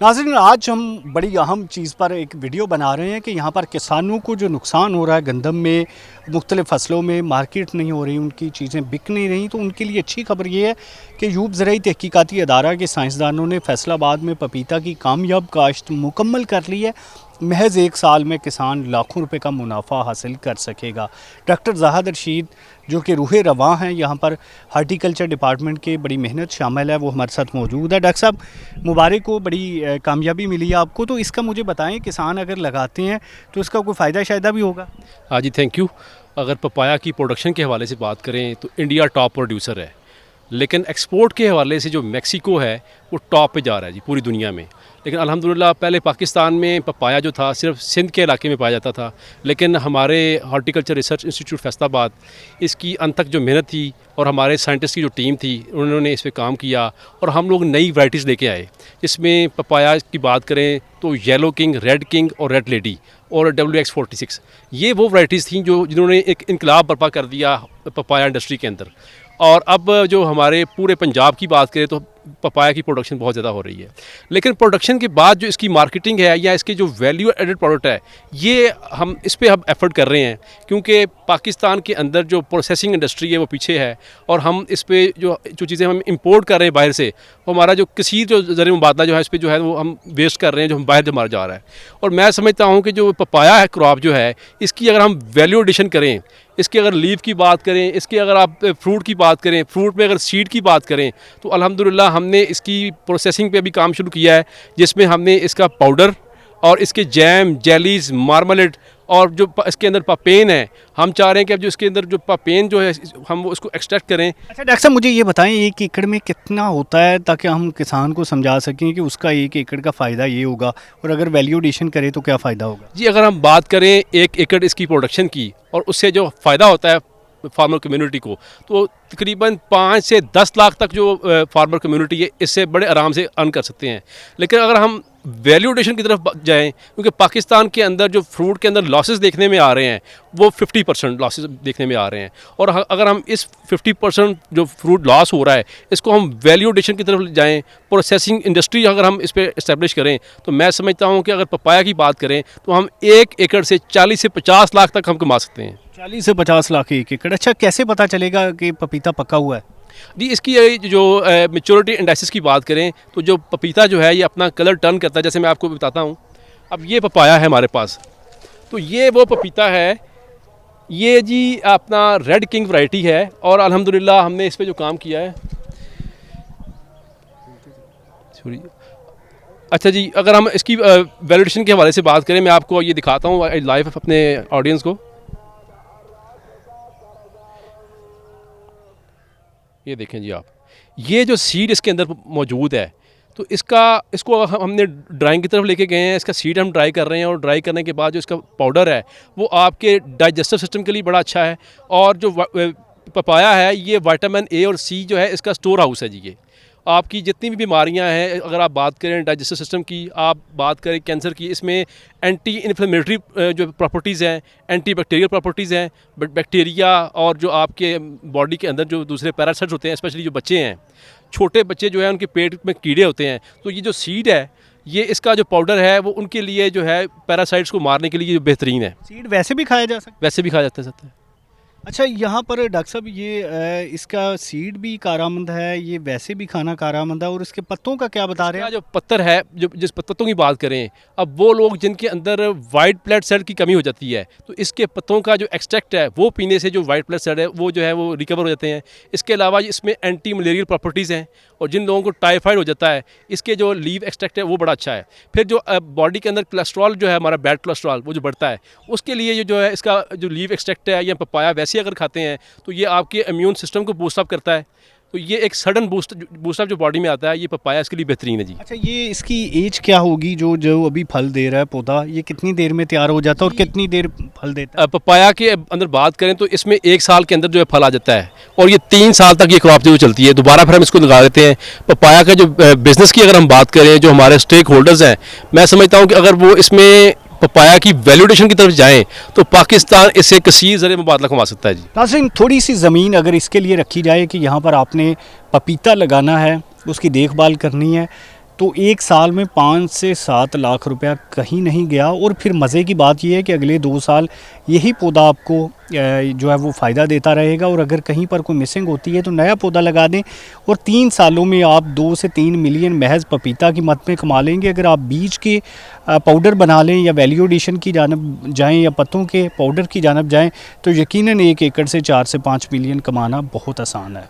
नाज़रीन, आज हम बड़ी अहम चीज़ पर एक वीडियो बना रहे हैं कि यहाँ पर किसानों को जो नुकसान हो रहा है गंदम में, मुख्तलिफ़ फसलों में मार्केट नहीं हो रही, उनकी चीज़ें बिक नहीं रही, तो उनके लिए अच्छी खबर ये है कि यूब ज़रई तहकीकाती अदारा के साइंसदानों ने फैसलाबाद में पपीता की कामयाब काश्त मुकम्मल कर ली है। महज 1 साल में किसान लाखों रुपए का मुनाफा हासिल कर सकेगा। डॉक्टर ज़ाहिद रशीद जो कि रूहे रवां हैं यहाँ पर हार्टिकल्चर डिपार्टमेंट के, बड़ी मेहनत शामिल है, वो हमारे साथ मौजूद है। डॉक्टर साहब, मुबारक हो, बड़ी कामयाबी मिली है आपको, तो इसका मुझे बताएं, किसान अगर लगाते हैं तो इसका कोई फ़ायदा शायदा भी होगा? हाँ जी, थैंक यू। अगर पपाया की प्रोडक्शन के हवाले से बात करें तो इंडिया टॉप प्रोड्यूसर है, लेकिन एक्सपोर्ट के हवाले से जो मेक्सिको है वो टॉप पे जा रहा है जी पूरी दुनिया में। लेकिन अल्हम्दुलिल्लाह पहले पाकिस्तान में पपाया जो था सिर्फ सिंध के इलाके में पाया जाता था, लेकिन हमारे हॉर्टिकल्चर रिसर्च इंस्टीट्यूट फैसलाबाद इसकी अंत तक जो मेहनत थी और हमारे साइंटिस्ट की जो टीम थी उन्होंने इस पर काम किया और हम लोग नई वैराइटीज़ लेके आए। जिसमें पपाया की बात करें तो येलो किंग, रेड किंग और रेड लेडी और WX46, ये वो वैराइटीज़ थी जिन्होंने एक इनकलाब बर्पा कर दिया पपाया इंडस्ट्री के अंदर। और अब जो हमारे पूरे पंजाब की बात करें तो पपाया की प्रोडक्शन बहुत ज़्यादा हो रही है, लेकिन प्रोडक्शन के बाद जो इसकी मार्केटिंग है या इसके जो वैल्यू एडेड प्रोडक्ट है, ये हम इस पे हम एफर्ट कर रहे हैं, क्योंकि पाकिस्तान के अंदर जो प्रोसेसिंग इंडस्ट्री है वो पीछे है और हम इस पे जो चीज़ें हम इंपोर्ट कर रहे हैं बाहर से, वो हमारा जो कसीर जो ज़रिए मुबादला जो है इस पर जो है वो हम वेस्ट कर रहे हैं, जो हम बाहर हमारा जा रहा है। और मैं समझता हूँ कि जो पपाया है क्रॉप जो है, इसकी अगर हम वैल्यू एडिशन करें, इसके अगर लीव की बात करें, इसके अगर आप फ्रूट की बात करें, फ्रूट में अगर सीड की बात करें, तो अल्हम्दुलिल्लाह हमने इसकी प्रोसेसिंग पे अभी काम शुरू किया है, जिसमें हमने इसका पाउडर और इसके जैम, जेलीज़, मार्मलेट और जो इसके अंदर पापेन है, हम चाह रहे हैं कि अब जो इसके अंदर जो पापेन जो है हम उसको एक्सट्रैक्ट करें। अच्छा डॉक्टर साहब, मुझे ये बताएं 1 एकड़ में कितना होता है, ताकि हम किसान को समझा सकें कि उसका 1 एकड़ का फ़ायदा ये होगा, और अगर वैल्यू एडिशन करें तो क्या फ़ायदा होगा? जी, अगर हम बात करें 1 एकड़ इसकी प्रोडक्शन की और उससे जो फ़ायदा होता है फार्मर कम्युनिटी को, तो तकरीबन 5 से 10 लाख तक जो फार्मर कम्युनिटी है इससे बड़े आराम से अर्न कर सकते हैं। लेकिन अगर हम वैल्यू एडिशन की तरफ जाएं, क्योंकि पाकिस्तान के अंदर जो फ्रूट के अंदर लॉसेस देखने में आ रहे हैं वो 50% लॉसेस देखने में आ रहे हैं, और अगर हम इस 50% जो फ्रूट लॉस हो रहा है इसको हम वैल्यू एडिशन की तरफ जाएं, प्रोसेसिंग इंडस्ट्री अगर हम इस पर इस्टेब्लिश करें, तो मैं समझता हूँ कि अगर पपाया की बात करें तो हम 1 एकड़ से 40 से 50 लाख तक हम कमा सकते हैं। 40 से 50 लाख 1 एकड़। अच्छा, कैसे पता चलेगा कि पपीता पका हुआ है? जी, इसकी जो मैच्योरिटी इंडाइसिस की बात करें तो जो पपीता जो है ये अपना कलर टर्न करता है, जैसे मैं आपको बताता हूँ। अब ये पपाया है हमारे पास, तो ये वो पपीता है, ये जी अपना रेड किंग वैरायटी है, और अल्हम्दुलिल्लाह हमने इस पे जो काम किया है। अच्छा जी, अगर हम इसकी वैलिडेशन के हवाले से बात करें, मैं आपको ये दिखाता हूँ लाइव अपने ऑडियंस को। ये देखें जी आप, ये जो सीड इसके अंदर मौजूद है, तो इसको हमने ड्राइंग की तरफ लेके गए हैं। इसका सीड हम ड्राई कर रहे हैं, और ड्राई करने के बाद जो इसका पाउडर है वो आपके डाइजेस्टिव सिस्टम के लिए बड़ा अच्छा है। और जो पपाया है ये विटामिन A और C जो है इसका स्टोर हाउस है जी। ये आपकी जितनी भी बीमारियां हैं, अगर आप बात करें डाइजेस्टिव सिस्टम की, आप बात करें कैंसर की, इसमें एंटी इन्फ्लेमेटरी जो प्रॉपर्टीज़ हैं, एंटी बैक्टीरियल प्रॉपर्टीज़ हैं, बैक्टीरिया और जो आपके बॉडी के अंदर जो दूसरे पैरासाइट्स होते हैं, स्पेशली जो बच्चे हैं, छोटे बच्चे जो है उनके पेट में कीड़े होते हैं, तो ये जो सीड है, ये इसका जो पाउडर है वो उनके लिए जो है पैरासाइट्स को मारने के लिए बेहतरीन है। सीड वैसे भी खाया जा सकता है? वैसे भी खाया जाता है। अच्छा, यहाँ पर डॉक्टर साहब ये इसका सीड भी कारामंद है, ये वैसे भी खाना कारामंद है, और इसके पत्तों का क्या बता रहे हैं? जो पत्तर है, जो जिस पत्तों की बात करें, अब वो लोग जिनके अंदर वाइट ब्लड सेल की कमी हो जाती है, तो इसके पत्तों का जो एक्सट्रैक्ट है वो पीने से जो वाइट ब्लड सेल है वो जो है वो रिकवर हो जाते हैं। इसके अलावा इसमें एंटी मलेरियल प्रॉपर्टीज़ हैं, और जिन लोगों को टाइफाइड हो जाता है, इसके जो लीव एक्सट्रैक्ट है वो बड़ा अच्छा है। फिर जो बॉडी के अंदर कोलेस्ट्रॉल जो है हमारा बैड कोलेस्ट्रॉल वो जो बढ़ता है, उसके लिए ये जो है इसका जो लीव एक्सट्रैक्ट है या पपाया वैसे अगर खाते हैं तो ये आपके इम्यून सिस्टम को बूस्ट अप करता है। तो ये एक सडन बूस्टअप जो बॉडी में आता है, ये पपाया इसके लिए बेहतरीन है जी। अच्छा, ये इसकी एज क्या होगी जो जो अभी फल दे रहा है पौधा, ये कितनी देर में तैयार हो जाता है और कितनी देर फल देता है? पपाया के अंदर बात करें तो इसमें 1 साल के अंदर जो है फल आ जाता है, और ये 3 साल तक ये क्रॉप जो चलती है। दोबारा फिर हम इसको लगा देते हैं। पपाया का जो बिज़नेस की अगर हम बात करें, जो हमारे स्टेक होल्डर्स हैं, मैं समझता हूँ कि अगर वो इसमें पपाया की वैल्यूडेशन की तरफ जाएं तो पाकिस्तान इससे कसीर ज़रिए मुबादला कमा सकता है जी। नाज़रीन, थोड़ी सी ज़मीन अगर इसके लिए रखी जाए कि यहाँ पर आपने पपीता लगाना है, उसकी देखभाल करनी है, तो एक साल में 5 से 7 लाख रुपया कहीं नहीं गया। और फिर मज़े की बात यह है कि अगले 2 साल यही पौधा आपको जो है वो फ़ायदा देता रहेगा। और अगर कहीं पर कोई मिसिंग होती है तो नया पौधा लगा दें और 3 सालों में आप 2 से 3 मिलियन महज पपीता की मद में कमा लेंगे। अगर आप बीज के पाउडर बना लें या वैल्यू एडिशन की जानब जाएँ या पत्तों के पाउडर की जानब जाएँ तो यकीनन 1 एकड़ से 4 से 5 मिलियन कमाना बहुत आसान है।